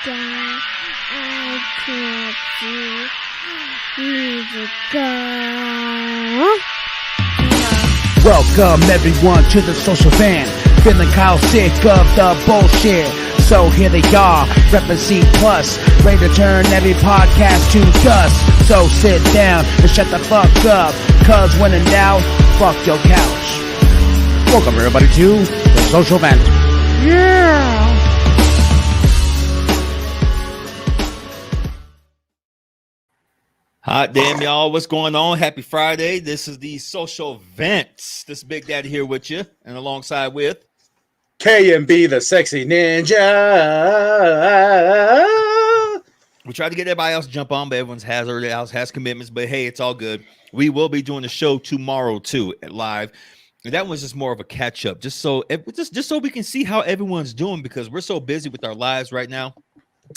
down. I can't see music go. Welcome everyone to the social van. Feeling Kyle sick of the bullshit. So here they are, reppin' C+, ready to turn every podcast to dust. So sit down and shut the fuck up, cause when in doubt, fuck your couch. Welcome everybody to the social vent. Yeah! Hot damn, y'all. What's going on? Happy Friday. This is the Social Vents. This is Big Daddy here with you and alongside with K&B, the sexy ninja. We tried to get everybody else to jump on, but everyone's has commitments. But hey, it's all good. We will be doing the show tomorrow too at live. And that was just more of a catch up, just so we can see how everyone's doing, because we're so busy with our lives right now.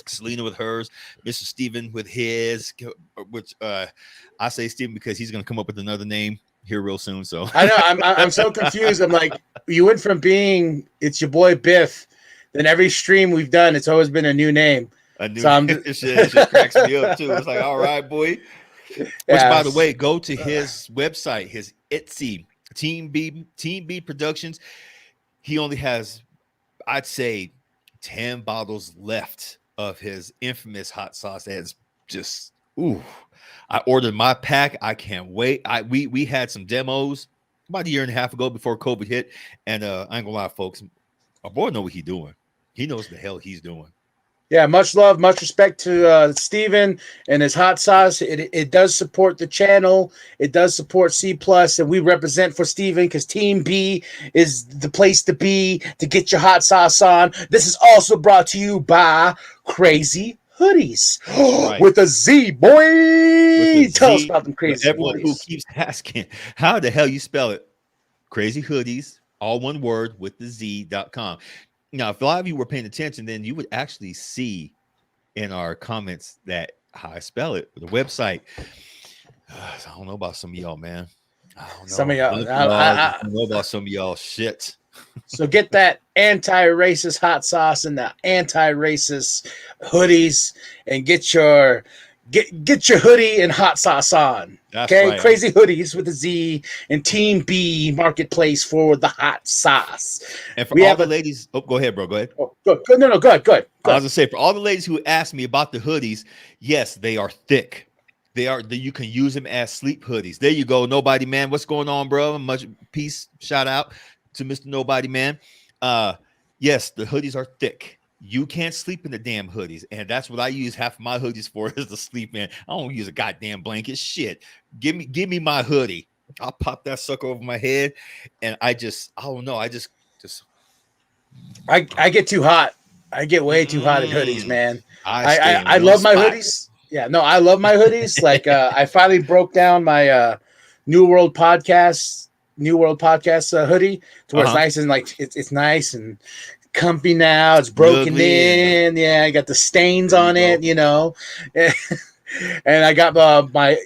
Selena with hers, Mr. Steven with his, which I say Steven because he's going to come up with another name here real soon. So I know I'm so confused. I'm like, you went from being it's your boy Biff, then every stream we've done, it's always been a new name. It just cracks me up too. It's like, all right, boy. Which, by the way, go to his website, his Etsy, Team B Productions. He only has, I'd say, 10 bottles left of his infamous hot sauce. That's just I ordered my pack. I can't wait. We had some demos about a year and a half ago before COVID hit, and I ain't gonna lie, folks, our boy know what he's doing. He knows the hell he's doing. Yeah, much love, much respect to Steven and his hot sauce. It does support the channel. It does support C+, and we represent for Steven because Team B is the place to be to get your hot sauce on. This is also brought to you by Crazy Hoodiez. Right. With a Z, boy. Tell us about them Crazy everyone Hoodiez. Who keeps asking how the hell you spell it. Crazy Hoodiez, all one word, with the Z.com. Now, if a lot of you were paying attention, then you would actually see in our comments that how I spell it, the website. I don't know about some of y'all, man. I don't know. Some of y'all. I don't know about some of y'all shit. So get that anti-racist hot sauce and the anti-racist hoodies, and get your hoodie and hot sauce on. That's okay, right. Crazy Hoodiez with a Z and Team B Marketplace for the hot sauce. And for all the ladies, go ahead, bro. Go ahead. Oh, good. No, good. I was gonna say, for all the ladies who asked me about the hoodies, yes, they are thick. They are. You can use them as sleep hoodies. There you go. Nobody Man, what's going on, bro? Much peace. Shout out to Mr. Nobody Man. Yes, the hoodies are thick. You can't sleep in the damn hoodies, and that's what I use half of my hoodies for, is to sleep, man. I don't use a goddamn blanket. Shit, give me my hoodie. I'll pop that sucker over my head, and I don't know. I get too hot. I get way too hot in hoodies, man. I love my hoodies. Yeah, no, I love my hoodies. Like I finally broke down my New World Podcast hoodie to where it's nice and like it's nice and comfy now. It's broken in. Yeah, I got the stains on it, you know. And I got my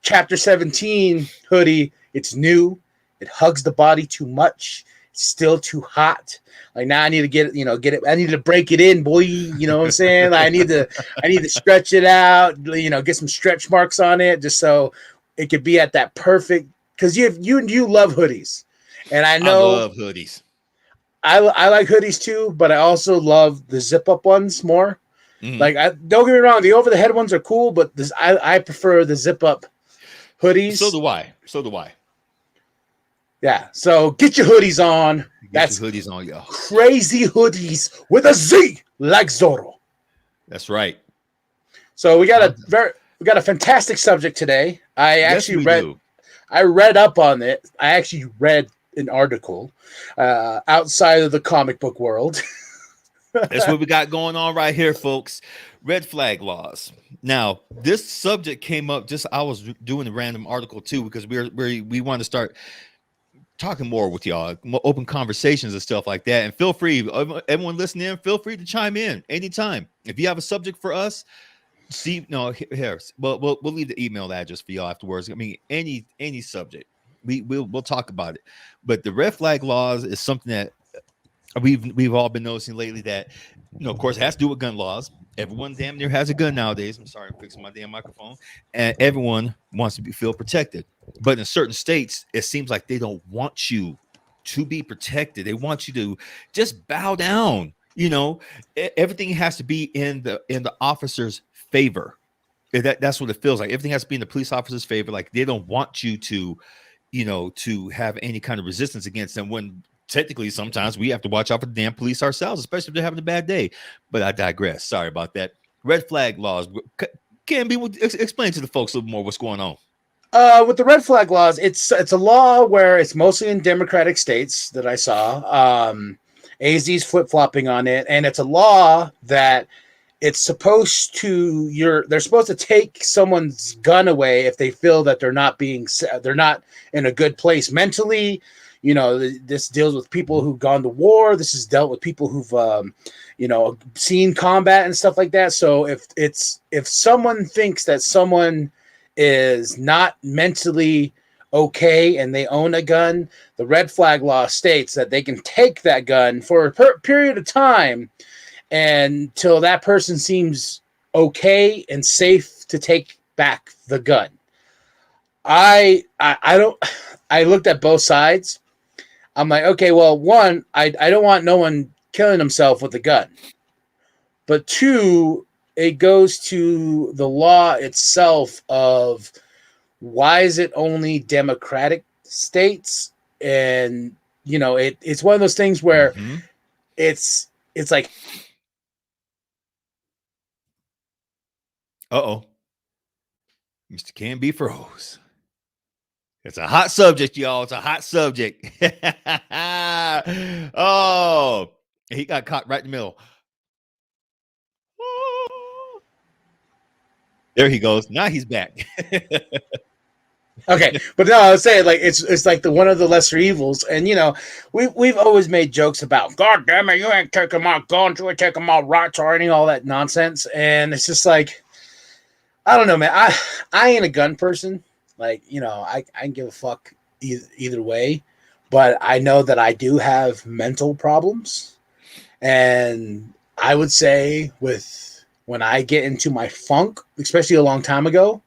Chapter 17 hoodie. It's new. It hugs the body too much. It's still too hot. Like now I need to get it. I need to break it in, boy. You know what I'm saying? Like, I need to stretch it out, get some stretch marks on it just so it could be at that perfect, because you love hoodies. And I know I love hoodies. I like hoodies too, but I also love the zip up ones more. Like, don't get me wrong, the over the head ones are cool, but I prefer the zip up hoodies. So do I. Yeah. So get your hoodies on. That's your hoodies on, y'all. Crazy Hoodiez with a Z, like Zorro. That's right. So we got a fantastic subject today. I read up on it. I actually read an article outside of the comic book world. That's what we got going on right here, folks. Red flag laws. Now, this subject came up I was doing a random article too, because we want to start talking more with y'all, open conversations and stuff like that. And feel free, everyone listening, feel free to chime in anytime. If you have a subject for us, we'll leave the email address for y'all afterwards. I mean, any subject, we'll talk about it. But the red flag laws is something that we've all been noticing lately that, of course, it has to do with gun laws. Everyone damn near has a gun nowadays. I'm sorry, I'm fixing my damn microphone. And everyone wants to feel protected. But in certain states, it seems like they don't want you to be protected. They want you to just bow down. Everything has to be in the officer's favor. That's what it feels like. Everything has to be in the police officer's favor. Like they don't want you to, to have any kind of resistance against them, when technically sometimes we have to watch out for the damn police ourselves, especially if they're having a bad day. But I digress. Sorry about that. Red flag laws. Can explain to the folks a little more what's going on. With the red flag laws, it's a law where it's mostly in Democratic states that I saw. AZ's flip-flopping on it, and it's a law that it's supposed to they're supposed to take someone's gun away if they feel that they're not in a good place mentally. This deals with people who've gone to war. This is dealt with people who've seen combat and stuff like that. So if someone thinks that someone is not mentally okay and they own a gun, the red flag law states that they can take that gun for a period of time until that person seems okay and safe to take back the gun. I looked at both sides. I'm like, okay, well, one, I don't want no one killing himself with a gun. But two, it goes to the law itself of why is it only Democratic states? And, it's one of those things where it's like, uh-oh, Mr. Canby froze. It's a hot subject, y'all. It's a hot subject. Oh, he got caught right in the middle. There he goes. Now he's back. Okay, but no, I was saying, like, it's like one of the lesser evils, and we've always made jokes about, God damn it, you ain't taking my guns, you ain't taking my rights or any all that nonsense, and it's just like, I don't know, man. I ain't a gun person. Like, I can give a fuck either way, but I know that I do have mental problems, and I would say when I get into my funk, especially a long time ago,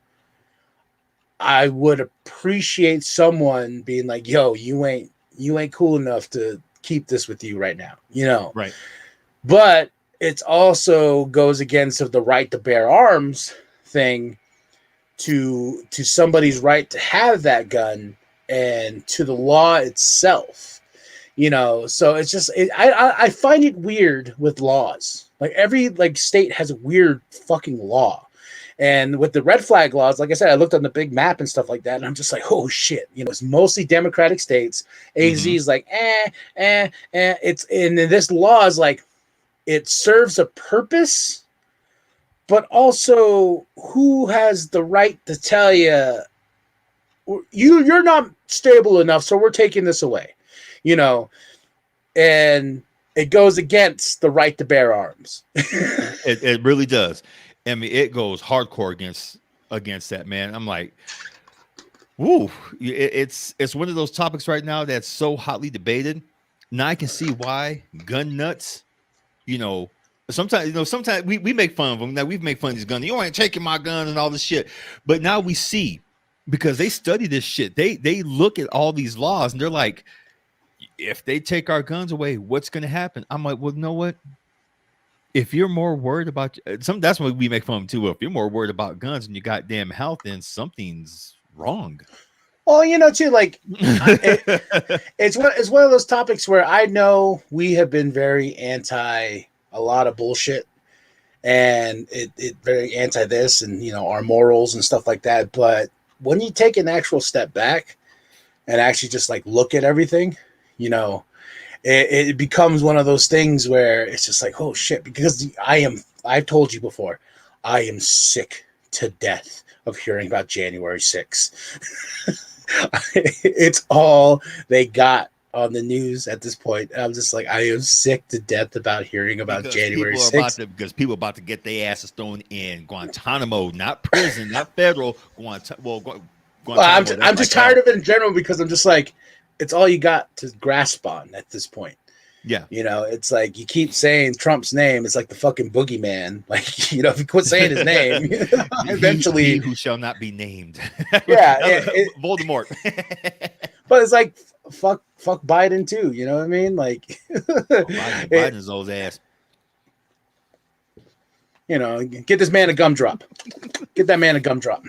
I would appreciate someone being like, yo, you ain't cool enough to keep this with you right now, Right. But it also goes against the right to bear arms thing to somebody's right to have that gun and to the law itself, so it's just, I find it weird with laws. Like every state has a weird fucking law. And with the red flag laws, like I said, I looked on the big map and stuff like that, and I'm just like, oh shit, it's mostly Democratic states. AZ is like, it's, and this law is like, it serves a purpose, but also who has the right to tell you, you're not stable enough, so we're taking this away, and it goes against the right to bear arms. It really does. I mean, it goes hardcore against that, man. I'm like, woo. It's one of those topics right now that's so hotly debated. Now I can see why gun nuts, sometimes we make fun of them. Now we've made fun of these guns. You ain't taking my gun and all this shit. But now we see, because they study this shit. They look at all these laws and they're like, if they take our guns away, what's going to happen? I'm like, well, you know what? If you're more worried about that's what we make fun of them too. If you're more worried about guns and your goddamn health, then something's wrong. Well, too, like it's one of those topics where I know we have been very anti a lot of bullshit, and it very anti this and our morals and stuff like that. But when you take an actual step back and actually just like look at everything, it becomes one of those things where it's just like, oh shit, because I've told you before, I am sick to death of hearing about January 6th. It's all they got on the news at this point. I'm just like, I am sick to death about hearing about January 6th. Because people are about to get their asses thrown in Guantanamo, not prison, not federal. Guantanamo. I'm just tired of it in general, because I'm just like, it's all you got to grasp on at this point. Yeah. You know, it's like you keep saying Trump's name. It's like the fucking boogeyman. Like, you know, if you quit saying his name, eventually he who shall not be named. Yeah, Voldemort. But it's like fuck Biden too. You know what I mean? Like, Biden's old ass. You know, get this man a gumdrop. Get that man a gumdrop.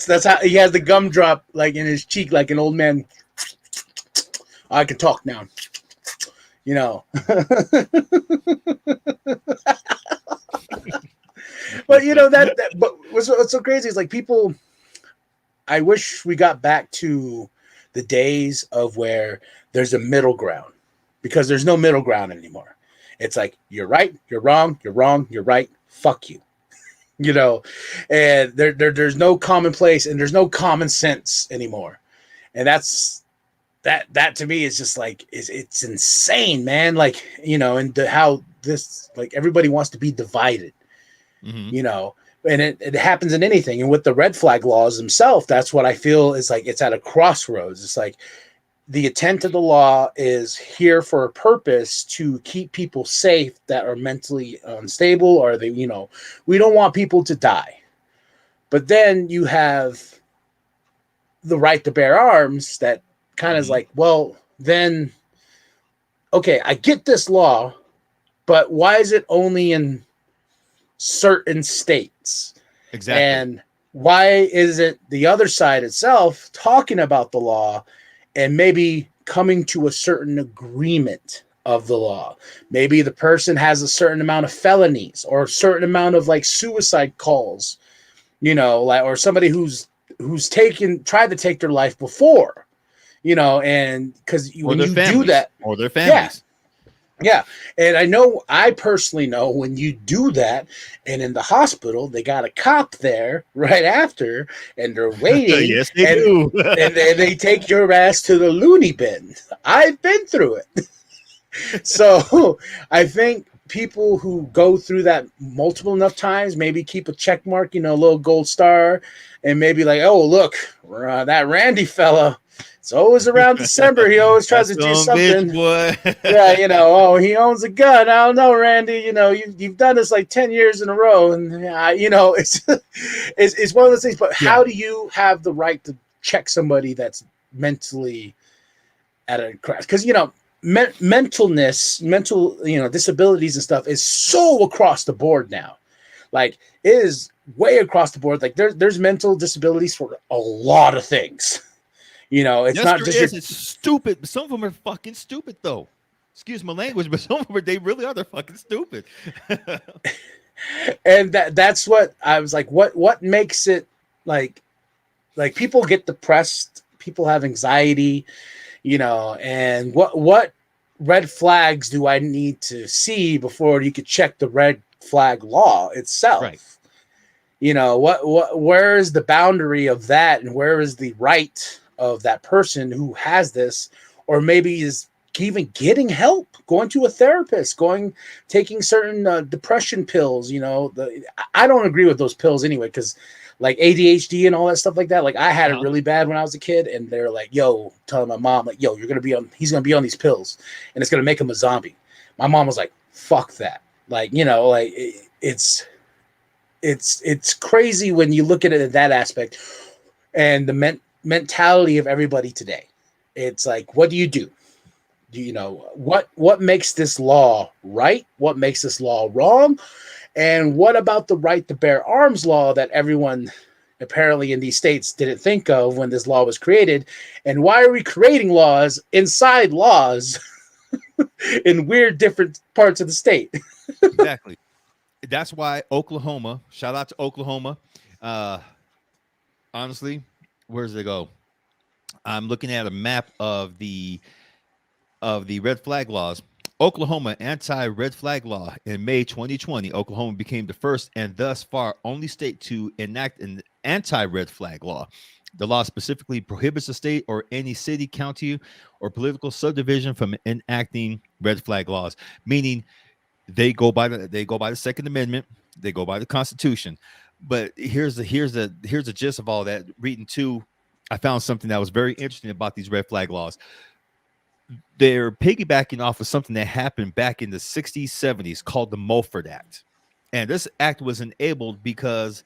That's how he has the gumdrop like in his cheek, like an old man. I can talk now. You know. But you know but what's so crazy is like people. I wish we got back to the days of where there's a middle ground, because there's no middle ground anymore. It's like you're right, you're wrong, you're wrong, you're right. Fuck you. You know, and there's no commonplace and there's no common sense anymore. And that to me is just like it's insane, man. Like, you know, and how this, like, everybody wants to be divided. You know, and it happens in anything. And with the red flag laws themselves, that's what I feel is like it's at a crossroads. It's like the intent of the law is here for a purpose to keep people safe that are mentally unstable, or they, you know, we don't want people to die. But then you have the right to bear arms that kind of is like, well, then, okay, I get this law, but why is it only in certain states? Exactly. And why isn't the other side itself talking about the law and maybe coming to a certain agreement of the law? Maybe the person has a certain amount of felonies or a certain amount of like suicide calls, you know, like, or somebody who's tried to take their life before, you know, and because when you do that, or their families. Yeah. And I personally know when you do that, and in the hospital, they got a cop there right after, and they're waiting. Yes, they do. And they take your ass to the loony bin. I've been through it. So I think people who go through that multiple enough times, maybe keep a check mark, you know, a little gold star, and maybe like, oh, look, that Randy fella. It's always around December. He always tries to do something. Bitch, boy. Yeah, you know, oh, he owns a gun. I don't know, Randy. You know, you've done this like 10 years in a row, and you know, it's one of those things. But how do you have the right to check somebody that's mentally at a crash? Because, you know, mental, you know, disabilities and stuff is so across the board now. Like, it is way across the board. Like, there's mental disabilities for a lot of things. You know, it's not just it's stupid. But some of them are fucking stupid, though. Excuse my language, but some of them they really are. They're fucking stupid. And that's what I was like. What makes it like people get depressed, people have anxiety, you know, and what red flags do I need to see before you could check the red flag law itself? Right. You know, where is the boundary of that, and where is the right of that person who has this, or maybe is even getting help, going to a therapist, taking certain depression pills. You know, I don't agree with those pills anyway, because like ADHD and all that stuff like that. Like, I had it really bad when I was a kid, and they're like, yo, telling my mom, like, yo, he's going to be on these pills, and it's going to make him a zombie. My mom was like, fuck that. Like, you know, like it's crazy when you look at it in that aspect, and the mentality of everybody today. It's like, what do? You know, what makes this law right? What makes this law wrong? And what about the right to bear arms law that everyone apparently in these states didn't think of when this law was created? And why are we creating laws inside laws in weird different parts of the state? Exactly. That's why Oklahoma, shout out to Oklahoma. Honestly, where does it go? I'm looking at a map of the red flag laws. Oklahoma anti-red flag law in May 2020. Oklahoma became the first and thus far only state to enact an anti-red flag law. The law specifically prohibits a state or any city, county, or political subdivision from enacting red flag laws, meaning they go by the Second Amendment, they go by the Constitution. But here's the gist of all that. Reading too, I found something that was very interesting about these red flag laws. they're piggybacking off of something that happened back in the 60s, 70s called the Mulford Act. And this act was enabled because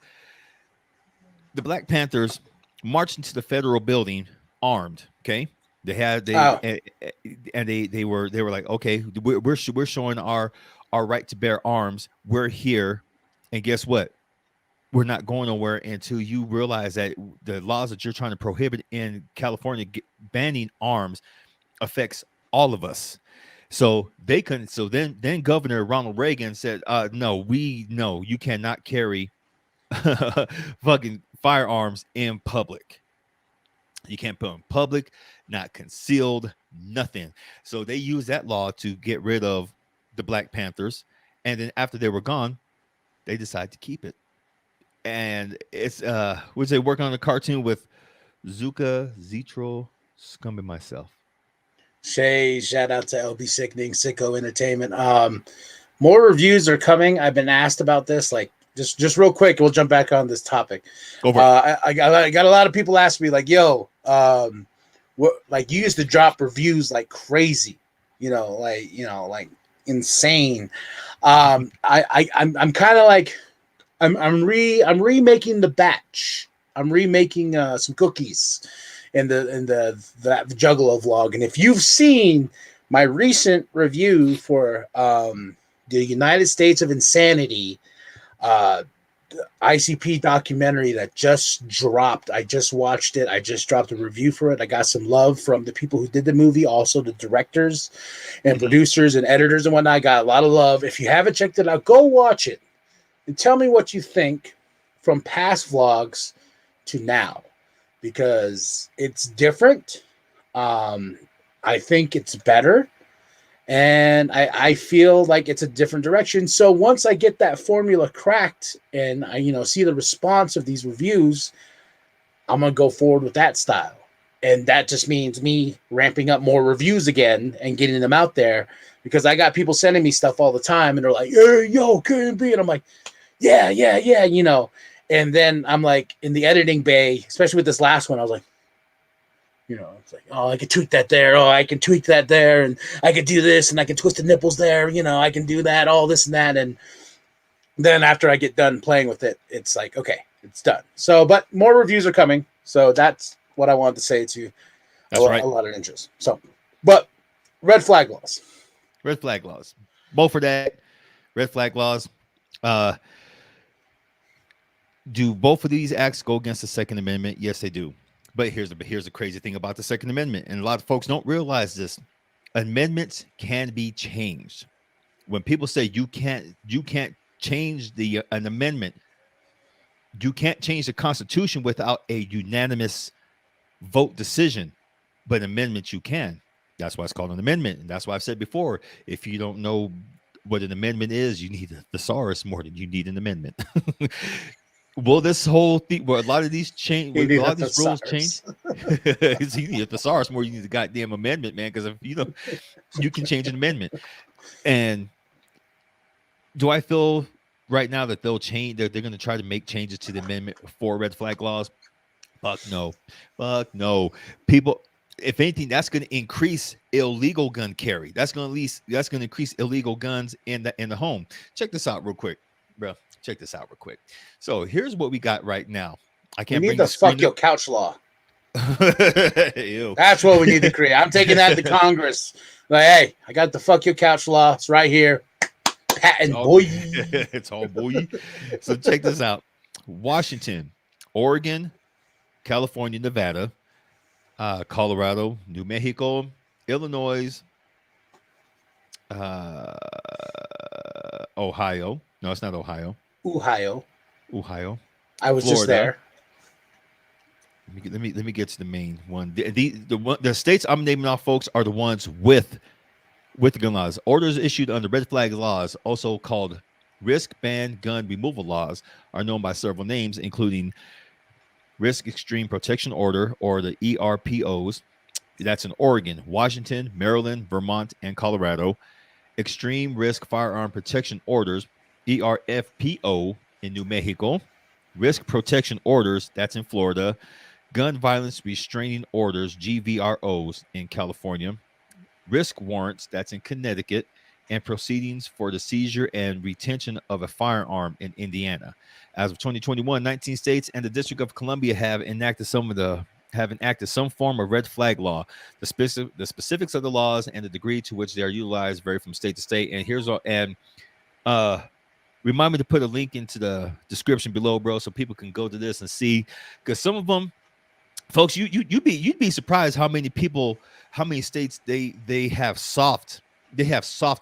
the Black Panthers marched into the federal building armed. Okay. They were like, okay, we're showing our right to bear arms. We're here. And guess what? We're not going nowhere until you realize that the laws that you're trying to prohibit in California, banning arms, affects all of us. So they couldn't. So then Governor Ronald Reagan said, no, you cannot carry fucking firearms in public. You can't put them in public, not concealed, nothing. So they used that law to get rid of the Black Panthers. And then after they were gone, they decided to keep it. And it's was they working on a cartoon with Zuka, Zetro, Scum, and myself. Shay, shout out to LB Sickening, Sicko Entertainment. More reviews are coming. I've been asked about this. Like, just real quick, we'll jump back on this topic. I got a lot of people asking me, like, yo, what, like, you used to drop reviews like crazy, like insane. I'm kind of like, I'm remaking the batch. I'm remaking some cookies in the Juggalo vlog. And if you've seen my recent review for the United States of Insanity ICP documentary that just dropped, I just watched it. I just dropped a review for it. I got some love from the people who did the movie, also the directors and producers and editors and whatnot. I got a lot of love. If you haven't checked it out, go watch it and tell me what you think from past vlogs to now, because it's different. I think it's better, and I feel like it's a different direction. So once I get that formula cracked and I see the response of these reviews, I'm gonna go forward with that style. And that just means me ramping up more reviews again and getting them out there, because I got people sending me stuff all the time and they're like, hey, yo, KMB. And I'm like, yeah. And then I'm like, in the editing bay, especially with this last one, I was like, it's like, oh, I can tweak that there. Oh, I can tweak that there. And I can do this and I can twist the nipples there. I can do that, all this and that. And then after I get done playing with it, it's like, okay, it's done. So, but more reviews are coming. So that's what I wanted to say to you. That's right. A lot of interest. So, but red flag laws. Red flag laws. Mulford Act, red flag laws. Do both of these acts go against the Second Amendment? Yes, they do. But here's the crazy thing about the Second Amendment, and a lot of folks don't realize this. Amendments can be changed. When people say you can't change an amendment, you can't change the Constitution without a unanimous vote decision. But amendments you can. That's why it's called an amendment, and that's why I've said before, if you don't know what an amendment is, you need a thesaurus more than you need an amendment. Will this whole thing, a lot of these change, a lot of these rules change? You need a thesaurus more. You need the goddamn amendment, man. Because if you can change an amendment. And do I feel right now that they'll change? They're going to try to make changes to the amendment for red flag laws? Fuck no. People, if anything, that's going to increase illegal gun carry. That's going to increase illegal guns in the home. Check this out real quick, bro. Check this out real quick. So here's what we got right now. I can't bring the fuck your couch law. Ew. That's what we need to create. I'm taking that to Congress. Like, hey, I got the fuck your couch law. It's right here. Patent, boy. It's all boy. So check this out. Washington, Oregon, California, Nevada, Colorado, New Mexico, Illinois, Ohio. No, it's not Ohio. Ohio. I was Florida. Just there. Let me get to the main one. The states I'm naming off, folks, are the ones with the gun laws. Orders issued under red flag laws, also called risk ban gun removal laws, are known by several names, including Risk Extreme Protection Order, or the ERPOs. That's in Oregon, Washington, Maryland, Vermont, and Colorado. Extreme Risk Firearm Protection Orders, ERFPO, in New Mexico. Risk Protection Orders, that's in Florida. Gun Violence Restraining Orders, GVROs, in California. risk warrants, that's in Connecticut, and proceedings for the seizure and retention of a firearm in Indiana. As of 2021, 19 states and the District of Columbia have enacted some form of red flag law. The specifics of the laws and the degree to which they are utilized vary from state to state. And remind me to put a link into the description below, bro, so people can go to this and see, because some of them, folks, you'd be surprised how many states they have soft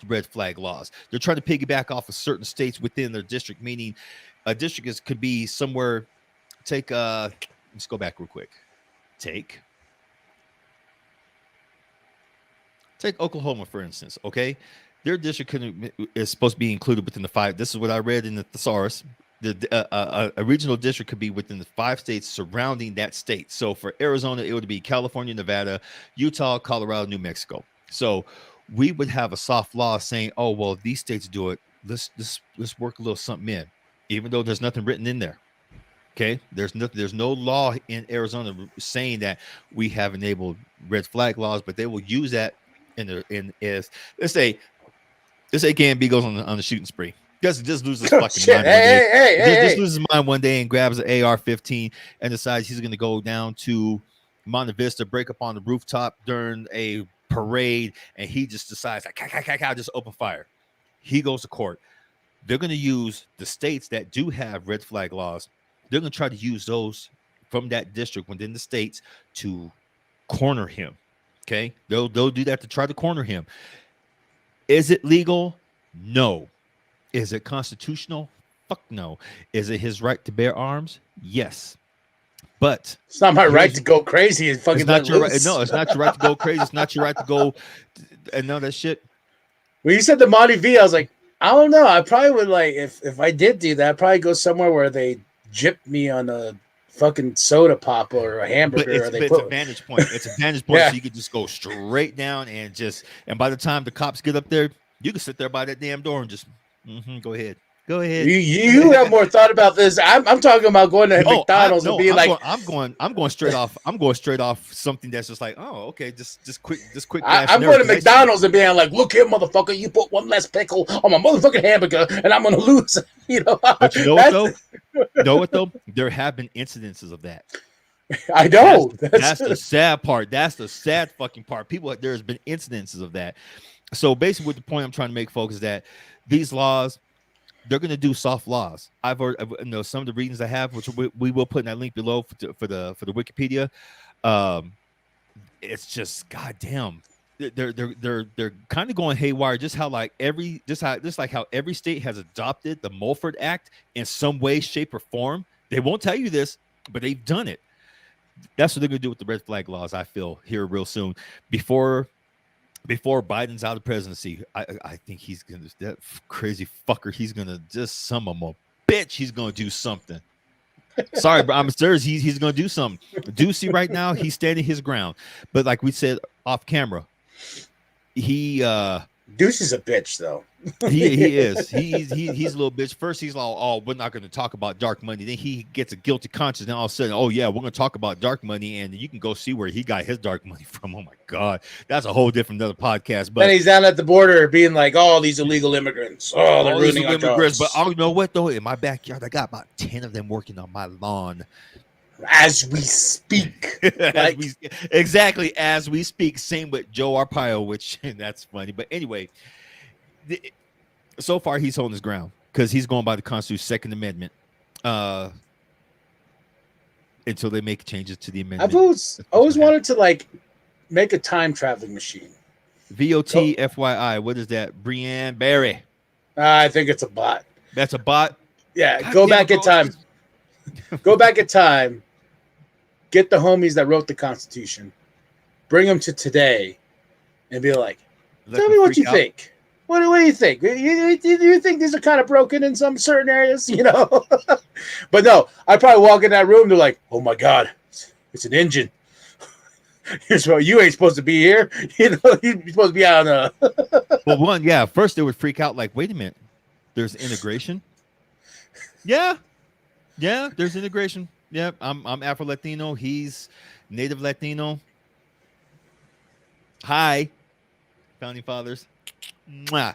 red flag laws. They're trying to piggyback off of certain states within their district, meaning a district could be somewhere. Let's go back real quick. Take Oklahoma, for instance. Okay, their district is supposed to be included within the 5. This is what I read in the thesaurus. A regional district could be within the 5 states surrounding that state. So for Arizona, it would be California, Nevada, Utah, Colorado, New Mexico. So we would have a soft law saying, oh, well, these states do it. Let's work a little something in, even though there's nothing written in there. Okay, there's no law in Arizona saying that we have enabled red flag laws, but they will use that let's say KMB goes on the shooting spree. Just loses his fucking mind. Just loses his mind one day and grabs an AR-15 and decides he's going to go down to Monte Vista, break up on the rooftop during a parade, and he just decides just open fire. He goes to court. They're going to use the states that do have red flag laws. They're going to try to use those from that district within the states to corner him. Okay, they'll do that to try to corner him. Is it legal? No. Is it constitutional? Fuck no. Is it his right to bear arms? Yes. But it's not my right to go crazy and fucking let loose. No, it's not your right to go crazy. It's not your right to go and none of that shit. When you said the Monty V, I was like, I don't know. I probably would if I did do that, I'd probably go somewhere where they gypped me on a fucking soda pop or a hamburger. It's a vantage point. It's a vantage point, yeah. So you can just go straight down and by the time the cops get up there, you can sit there by that damn door and just go ahead. Go ahead. You have more thought about this. I'm talking about going to McDonald's and being I'm going straight off. I'm going straight off something that's just like, oh, okay, just quick. I'm going to McDonald's and being like, look here, motherfucker, you put one less pickle on my motherfucking hamburger, and I'm gonna lose. You know. But you know what though? There have been incidences of that. I know. That's the sad part. That's the sad fucking part. There's been incidences of that. So basically, what the point I'm trying to make, folks, is that these laws, they're going to do soft laws. I've heard, some of the readings I have, which we will put in that link below for the Wikipedia. It's just goddamn. They're kind of going haywire. Just like how every state has adopted the Mulford Act in some way, shape, or form. They won't tell you this, but they've done it. That's what they're going to do with the red flag laws. I feel here real soon before Biden's out of presidency. I think that crazy fucker. He's gonna just some of them a bitch. He's gonna do something. Sorry, but I'm serious. He's gonna do something. Ducey right now, he's standing his ground. But like we said off camera, Ducey's a bitch though. He is. He's a little bitch. First, he's like, oh, we're not going to talk about dark money. Then he gets a guilty conscience. Then all of a sudden, oh yeah, we're going to talk about dark money, and you can go see where he got his dark money from. Oh my god, that's a whole different other podcast. But and he's down at the border being like, oh, these illegal immigrants. Oh, they're ruining our jobs. But you know what though? In my backyard, I got about 10 of them working on my lawn. As we speak. Exactly as we speak. Same with Joe Arpaio, which that's funny. But anyway, so far he's holding his ground because he's going by the Constitution's Second Amendment until they make changes to the amendment. I've always wanted to make a time traveling machine. VOT FYI, what is that? Brianne Barry. I think it's a bot. That's a bot? Yeah, God, go back in time. Go back in time. Get the homies that wrote the Constitution. Bring them to today and be like, tell me what you think. What do you think? You think these are kind of broken in some certain areas, you know? But no, I probably walk in that room. They're like, oh my God, it's an engine. Here's what you ain't supposed to be here. You know, you're supposed to be out on Well, first they would freak out like, wait a minute, there's integration. Yeah, there's integration. Yep, I'm Afro Latino. He's Native Latino. Hi. founding fathers. Mwah.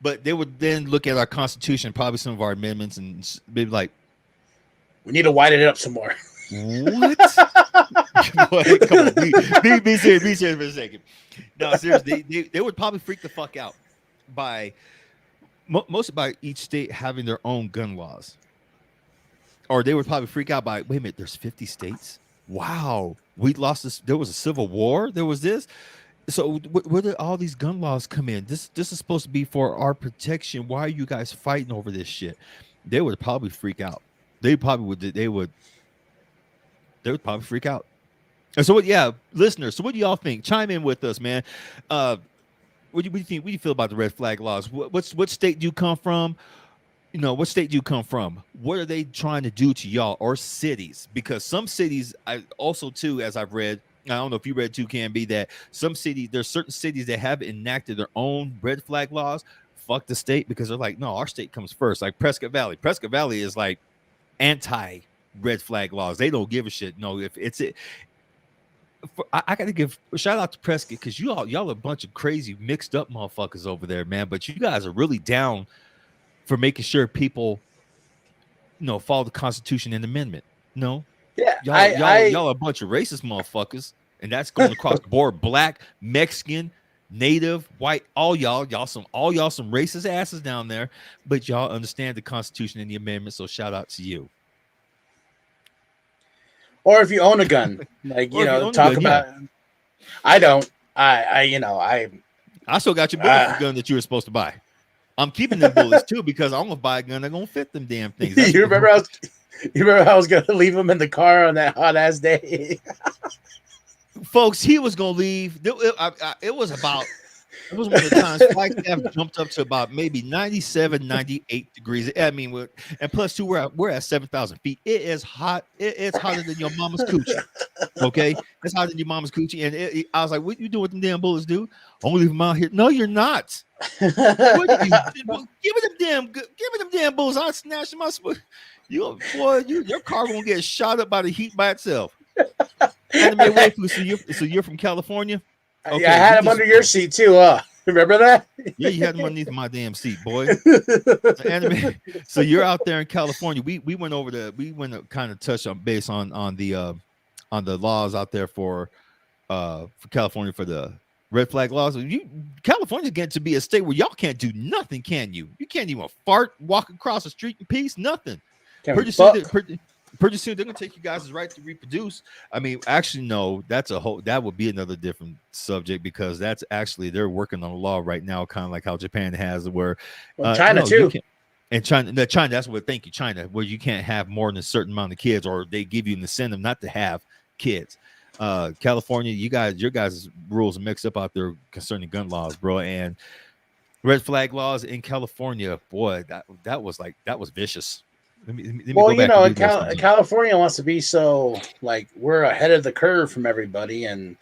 But they would then look at our Constitution, probably some of our amendments, and be like, "We need to widen it up some more." What? Boy, come on, be serious for a second. No, seriously, they would probably freak the fuck out by each state having their own gun laws, or they would probably freak out by, wait a minute, there's 50 states. Wow, we lost this. There was a civil war. There was this. So where did all these gun laws come in? This is supposed to be for our protection. Why are you guys fighting over this shit? They would probably freak out. They would probably freak out. And so, listeners. So, what do y'all think? Chime in with us, man. What do you think? What do you feel about the red flag laws? What state do you come from? What state do you come from? What are they trying to do to y'all or cities? Because some cities, I also too, as I've read, I don't know if you read too, can be that there's certain cities that have enacted their own red flag laws. Fuck the state, because they're like, no, our state comes first. Like Prescott Valley. Prescott Valley is like anti red flag laws. They don't give a shit. No, if it's it. I got to give a shout out to Prescott, because y'all a bunch of crazy mixed up motherfuckers over there, man. But you guys are really down for making sure people, follow the Constitution and Amendment. No, yeah, y'all a bunch of racist motherfuckers, and that's going across the board. Black, Mexican, Native, white, all y'all some racist asses down there. But y'all understand the Constitution and the Amendment, so shout out to you. Or if you own a gun, like talk about. Yeah. I don't. I still got your bulletproof gun that you were supposed to buy. I'm keeping them bullets too, because I'm gonna buy a gun that's gonna fit them damn things. You remember I was gonna leave him in the car on that hot ass day. Folks, he was gonna leave. It was one of the times Flagstaff jumped up to about maybe 97, 98 degrees. I mean, and plus two, we're at 7,000 feet. It is hot. It's hotter than your mama's coochie. Okay, it's hotter than your mama's coochie. And I was like, "What you doing with them damn bullets, dude? I'm gonna leave them out here." No, you're not. Give me them damn bullets. I'll snatch them out. Your car won't get shot up by the heat by itself. So you're from California? Okay, yeah, I had him under your seat too. Remember that? Yeah, you had him underneath my damn seat, boy. So you're out there in California. We went to kind of touch on base on the laws out there for California for the red flag laws. California's getting to be a state where y'all can't do nothing, can you? You can't even fart, walk across the street in peace, nothing. Pretty soon they're gonna take you guys' right to reproduce. I mean, actually, no, that would be another different subject, because that's actually, they're working on a law right now, kind of like how Japan has, where China too. And China, that's what, thank you, China, where you can't have more than a certain amount of kids, or they give you an incentive not to have kids. California, your guys' rules are mixed up out there concerning gun laws, bro. And red flag laws in California, boy, that was vicious. Let me California wants to be so like we're ahead of the curve from everybody, and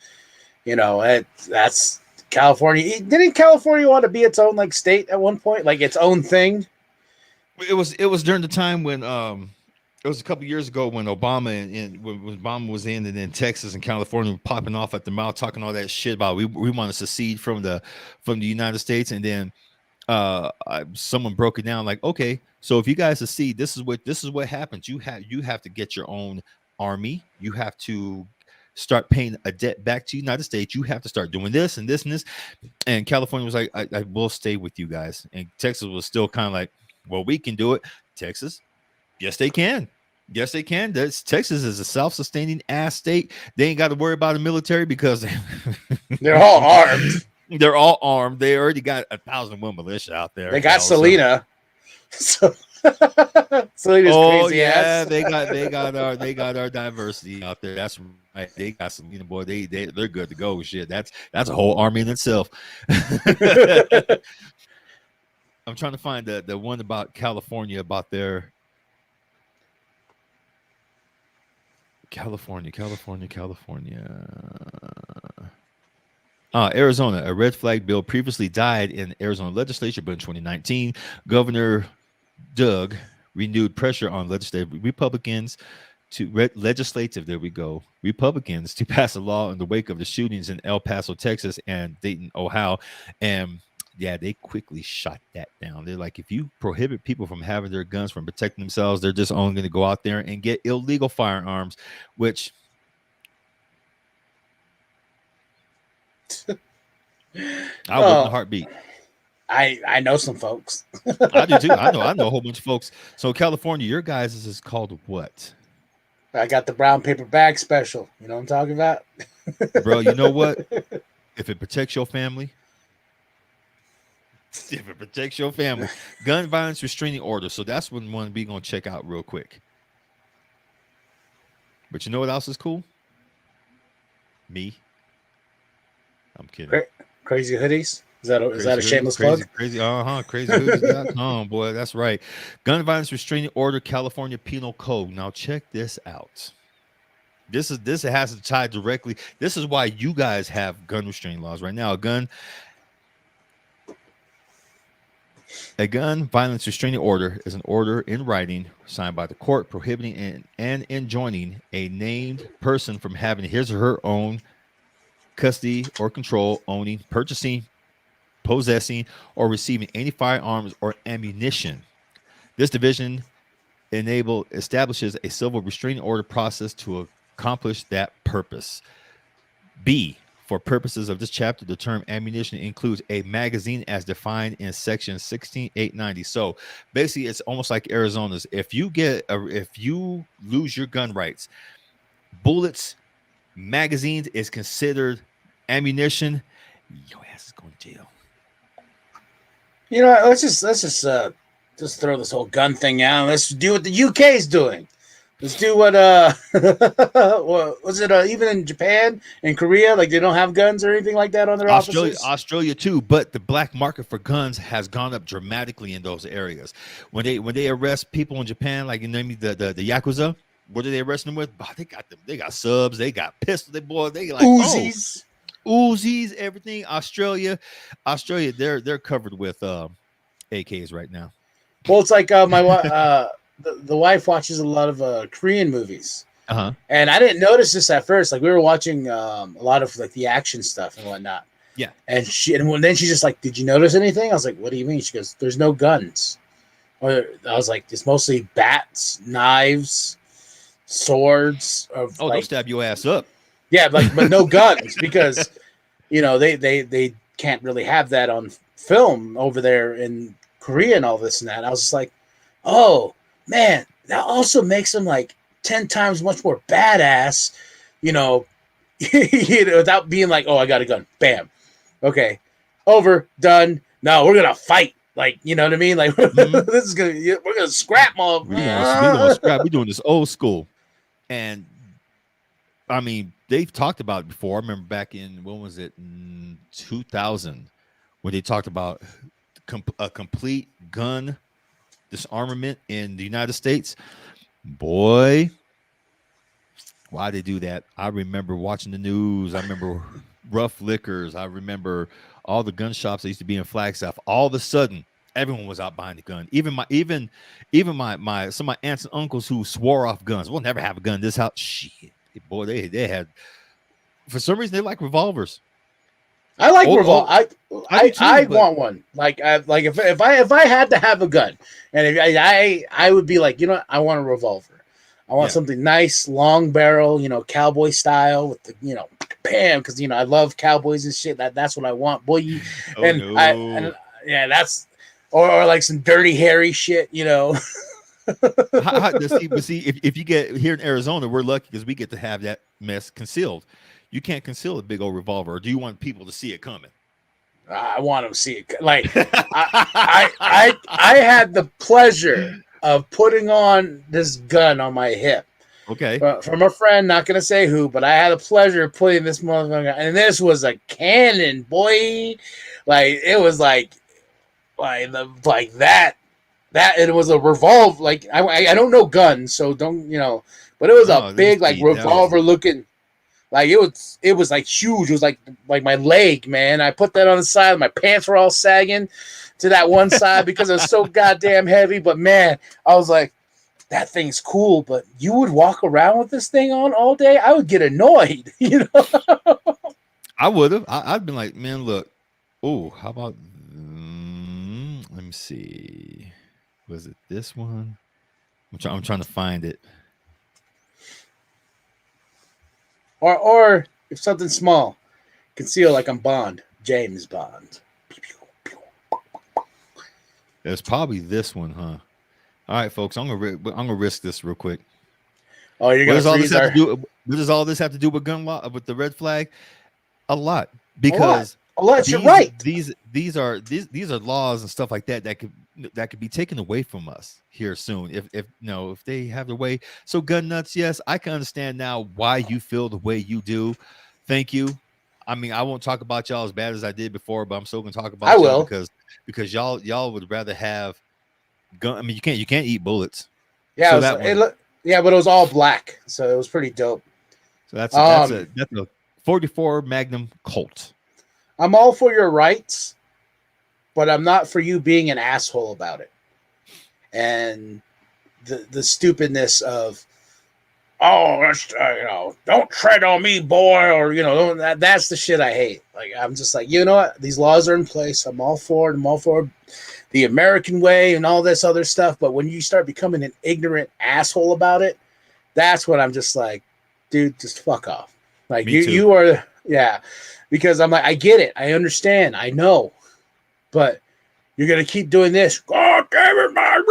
that's California. Didn't California want to be its own like state at one point, like its own thing? It was during the time when it was a couple years ago when Obama when Obama was in, and then Texas and California were popping off at the mouth, talking all that shit about we want to secede from the United States, and then someone broke it down like, okay, so if you guys secede, this is what happens. You have to get your own army. You have to start paying a debt back to the United States. You have to start doing this and this and this. And California was like, I will stay with you guys. And Texas was still kind of like, well, we can do it. Texas, yes, they can. Yes, they can. Texas is a self-sustaining ass state. They ain't got to worry about the military because they're all armed. They're all armed. They already got 1,001 militia out there. They got Selena. So Selena's crazy ass. they got our diversity out there. That's right. They got Selena, boy. They're good to go. Shit, that's a whole army in itself. I'm trying to find the one about California, about their California. Arizona, a red flag bill previously died in Arizona legislature, but in 2019, Governor Doug renewed pressure on legislative Republicans legislative, there we go, Republicans to pass a law in the wake of the shootings in El Paso, Texas, and Dayton, Ohio. And yeah, they quickly shot that down. They're like, if you prohibit people from having their guns, from protecting themselves, they're just only going to go out there and get illegal firearms, which I would in a heartbeat. I know some folks. I do too. I know a whole bunch of folks. So California, your guys is called what? I got the brown paper bag special. You know what I'm talking about? Bro, you know what? If it protects your family, gun violence restraining order. So that's one we're going to check out real quick. But you know what else is cool? Me. I'm kidding. Crazy Hoodies? Is that a shameless plug? Crazy hoodies.com, boy. That's right. Gun violence restraining order, California Penal Code. Now check this out. This has to tie directly. This is why you guys have gun restraining laws right now. A gun violence restraining order is an order in writing signed by the court prohibiting and enjoining a named person from having his or her own custody or control, owning, purchasing, possessing, or receiving any firearms or ammunition. This division establishes a civil restraining order process to accomplish that purpose. B, for purposes of this chapter, the term ammunition includes a magazine as defined in section 16890. So basically, it's almost like Arizona's. If you lose your gun rights, bullets, magazines is considered ammunition. Your ass is going to jail. You know, let's just throw this whole gun thing out. Let's do what the UK is doing. Let's do what was it even in Japan and Korea? Like they don't have guns or anything like that on their offices? Australia too, but the black market for guns has gone up dramatically in those areas. When they arrest people in Japan, like you know the Yakuza, what are they arresting them with? Oh, they got subs, they got pistols, they like Uzis. Uzis, everything. Australia, they're covered with AKs right now. Well, it's like the wife watches a lot of Korean movies, and I didn't notice this at first. Like we were watching a lot of like the action stuff and whatnot. Yeah, and then she's just like, "Did you notice anything?" I was like, "What do you mean?" She goes, "There's no guns." Or I was like, "It's mostly bats, knives, swords." They'll stab your ass up. Yeah, but no guns because you know they can't really have that on film over there in Korea and all this and that. I was just like, oh man, that also makes them like 10 times much more badass, you know, without being like, oh, I got a gun, bam, okay, over, done. No, we're gonna fight. Like, you know what I mean? Like we're gonna scrap them. We're gonna scrap. We're doing this old school, and I mean, they've talked about it before. I remember back in, when was it, in 2000, when they talked about a complete gun disarmament in the United States. Boy, why they do that? I remember watching the news. I remember Rough Liquors. I remember all the gun shops that used to be in Flagstaff. All of a sudden, everyone was out buying the gun. Even my some of my aunts and uncles who swore off guns. We'll never have a gun in this house. Shit. Boy, they had, for some reason, they like revolvers. I like revolver. I want one. Like if I had to have a gun, and if I would be like, you know what? I want a revolver. I want something nice, long barrel, you know, cowboy style with the, you know, bam, because you know I love cowboys and shit. That's what I want, boy. That's or like some dirty hairy shit, you know. See, if you get here in Arizona, we're lucky because we get to have that mess concealed. You can't conceal a big old revolver, or do you want people to see it coming? I want them to see it. Like I had the pleasure of putting on this gun on my hip. Okay. From a friend, not gonna say who, but I had the pleasure of putting this motherfucker, and this was a cannon, boy. Like it was like that. That it was a revolver. Like I don't know guns, so don't, you know. But it was a big like revolver looking. Like it was like huge. It was like my leg, man. I put that on the side. My pants were all sagging to that one side because it was so goddamn heavy. But man, I was like, that thing's cool, but you would walk around with this thing on all day? I would get annoyed, you know? I would have. I'd been like, man, look. Oh, how about? Let me see. Was it this one? I'm trying to find it. Or if something small, conceal like I'm Bond, James Bond. It's probably this one, huh? All right, folks. I'm gonna risk this real quick. Oh, you're gonna freeze our... What does all this have to do with gun law? With the red flag? A lot, because you're right. These are laws and stuff like that could be taken away from us here soon if they have their way. So gun nuts, yes, I can understand now why you feel the way you do. Thank you. I mean, I won't talk about y'all as bad as I did before, but I'm still gonna talk about y'all because y'all would rather have gun. I mean, you can't eat bullets. Yeah, but it was all black, so it was pretty dope. So that's a 44 Magnum Colt. I'm all for your rights, but I'm not for you being an asshole about it. And the stupidness of, don't tread on me, boy, or that's the shit I hate. Like, I'm just like, you know what? These laws are in place. I'm all for it. I'm all for the American way and all this other stuff. But when you start becoming an ignorant asshole about it, that's when I'm just like, dude, just fuck off. Like you are, because I'm like, I get it. I understand. I know. But you're going to keep doing this. God damn it, man.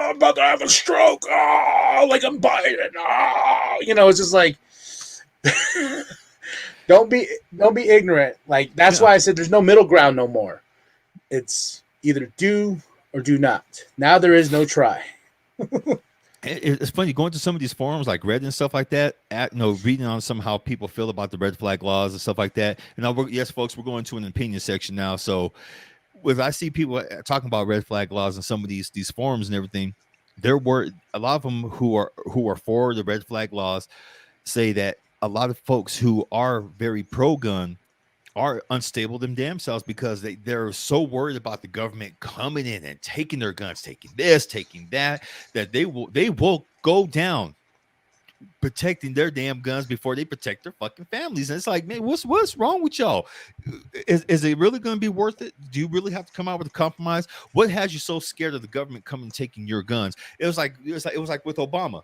I'm about to have a stroke. Oh, like I'm biting. Oh. It's just like, don't be ignorant. Like, that's why I said there's no middle ground no more. It's either do or do not. Now there is no try. It's funny going to some of these forums like Reddit and stuff like that, reading on somehow people feel about the red flag laws and stuff like that. And yes, folks, we're going to an opinion section now. So if I see people talking about red flag laws and some of these forums and everything, there were a lot of them who are for the red flag laws say that a lot of folks who are very pro-gun are unstable them damn selves because they're so worried about the government coming in and taking their guns, taking this, taking that they will go down protecting their damn guns before they protect their fucking families. And it's like, man, what's wrong with y'all? Is it really going to be worth it? Do you really have to come out with a compromise? What has you so scared of the government coming and taking your guns? It was like with Obama.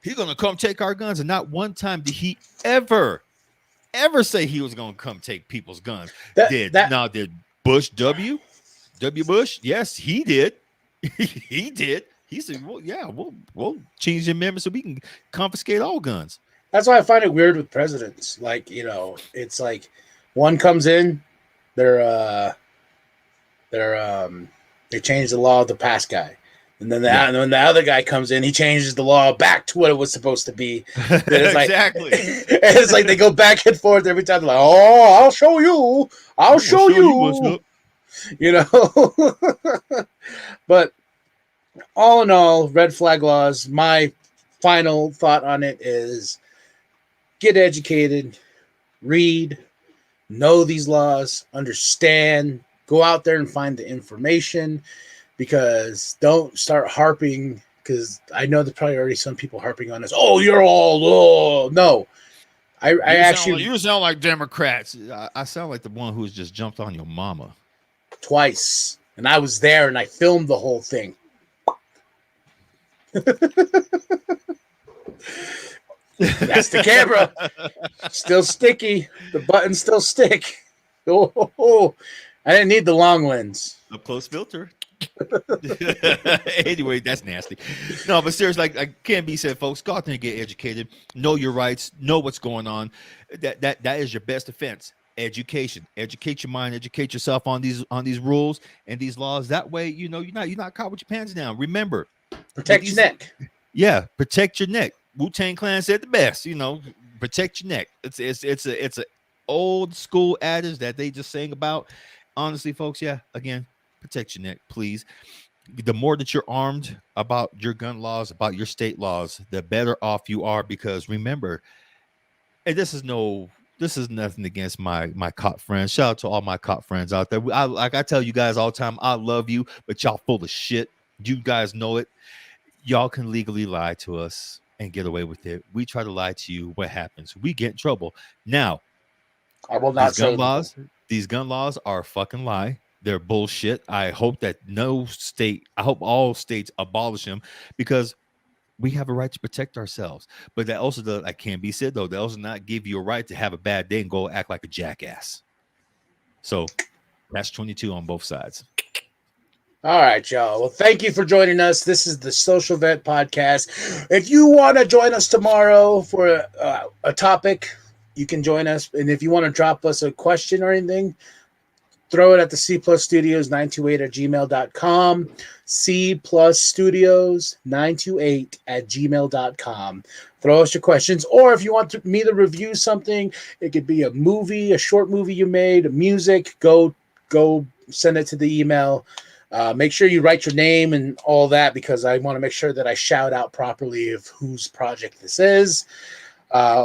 He's going to come take our guns, and not one time did he ever say he was going to come take people's guns. Did Bush W Bush? Yes, he did. He did. He said, well, yeah, we'll change the amendment so we can confiscate all guns. That's why I find it weird with presidents. Like, it's like one comes in, they change the law of the past guy. And then when the other guy comes in, he changes the law back to what it was supposed to be. Exactly. And it's like they go back and forth every time. They're like, oh, I'll show you. I'll show you. But all in all, red flag laws, my final thought on it is get educated, read, know these laws, understand, go out there and find the information. Because don't start harping, because I know there's probably already some people harping on us. Oh, you're all, no. You sound like Democrats. I sound like the one who's just jumped on your mama. Twice. And I was there and I filmed the whole thing. That's the camera. Still sticky. The buttons still stick. Oh, I didn't need the long lens. Up close filter. Anyway, that's nasty. No, but seriously, like can be said, folks, go out there and get educated, know your rights, know what's going on. That is your best defense. Education, educate your mind, educate yourself on these rules and these laws. That way, you're not caught with your pants down. Remember, protect your neck. Yeah, protect your neck. Wu-Tang Clan said the best. Protect your neck. It's a old school adage that they just saying about. Honestly, folks, again. Protect your neck, please. The more that you're armed about your gun laws, about your state laws, the better off you are. Because remember, and this is nothing against my cop friends. Shout out to all my cop friends out there. I tell you guys all the time, I love you, but y'all full of shit. You guys know it. Y'all can legally lie to us and get away with it. We try to lie to you. What happens? We get in trouble. Now, I will not say these gun laws are a fucking lie. They're bullshit. I hope that I hope all states abolish them, because we have a right to protect ourselves. But that also that can't be said though. They also not give you a right to have a bad day and go act like a jackass. So that's 22 on both sides. All right, y'all. Well, thank you for joining us. This is the Social Vet Podcast. If you want to join us tomorrow for a topic, you can join us. And if you want to drop us a question or anything, throw it at the C Plus Studios 928 at gmail.com. C Plus Studios 928 at gmail.com. Throw us your questions. Or if you want me to review something, it could be a movie, a short movie you made, music, go send it to the email. Make sure you write your name and all that, because I want to make sure that I shout out properly of whose project this is.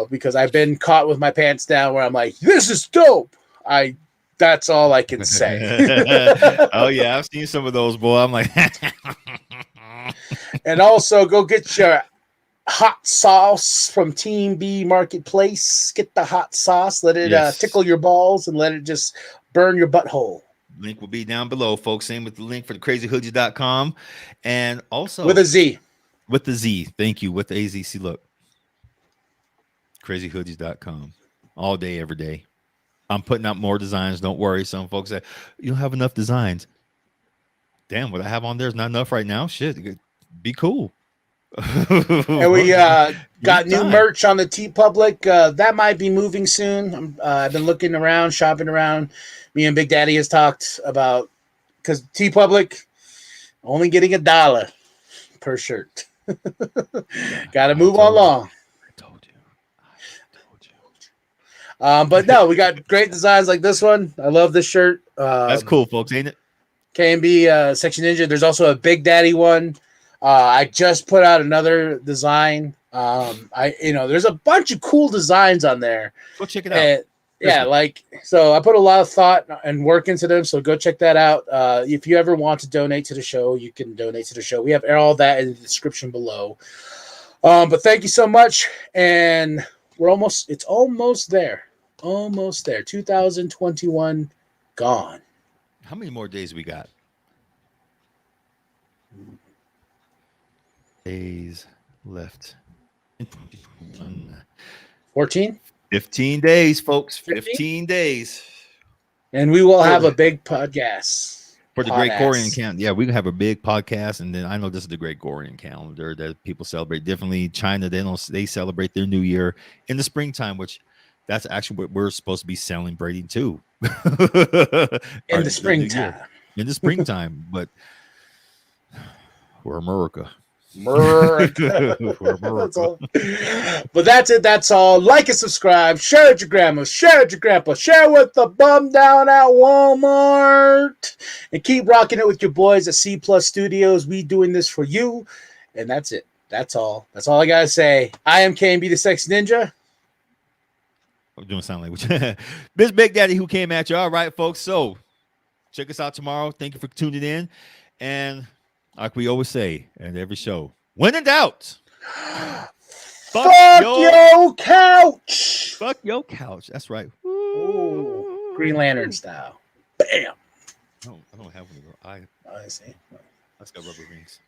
Because I've been caught with my pants down where I'm like, this is dope. That's all I can say. Oh yeah, I've seen some of those, boy. I'm like, and also go get your hot sauce from Team B Marketplace. Get the hot sauce. Let it tickle your balls and let it just burn your butthole. Link will be down below, folks. Same with the link for the crazyhoodies.com. And also with a Z. With the Z. Thank you. With the AZC. Look. Crazyhoodies.com. All day, every day. I'm putting out more designs. Don't worry. Some folks say, you don't have enough designs. Damn, what I have on there is not enough right now. Shit. Be cool. And we got new merch on the TeePublic. That might be moving soon. I've been looking around, shopping around. Me and Big Daddy has talked about, because TeePublic only getting $1 per shirt. Got to move along. I told you. But no, we got great designs like this one. I love this shirt. That's cool, folks, ain't it? KMB Section Ninja. There's also a Big Daddy one. I just put out another design. There's a bunch of cool designs on there. Go check it out. So I put a lot of thought and work into them. So go check that out. If you ever want to donate to the show, you can donate to the show. We have all that in the description below. But thank you so much. And it's almost there. Almost there. 2021 gone. How many more days we got? Days left. 14? 15 days, folks. 15 days. And we will have a big podcast. For the Gregorian calendar. Yeah, we can have a big podcast. And then I know this is the Gregorian calendar that people celebrate differently. China, they celebrate their new year in the springtime, which that's actually what we're supposed to be celebrating too. In the springtime. In the springtime. But we're America. But that's it. That's all. Like and subscribe. Share with your grandma. Share with your grandpa. Share with the bum down at Walmart. And keep rocking it with your boys at C Plus Studios. We doing this for you. And that's it. That's all. That's all I gotta say. I am KMB the Sex Ninja. I'm doing sound language. This Big Daddy who came at you. All right, folks. So check us out tomorrow. Thank you for tuning in. And like we always say at every show, when in doubt, fuck your couch. Fuck your couch. That's right. Ooh, Green Lantern style. Bam. No, I don't have one of those. I see. Let's go rubber rings.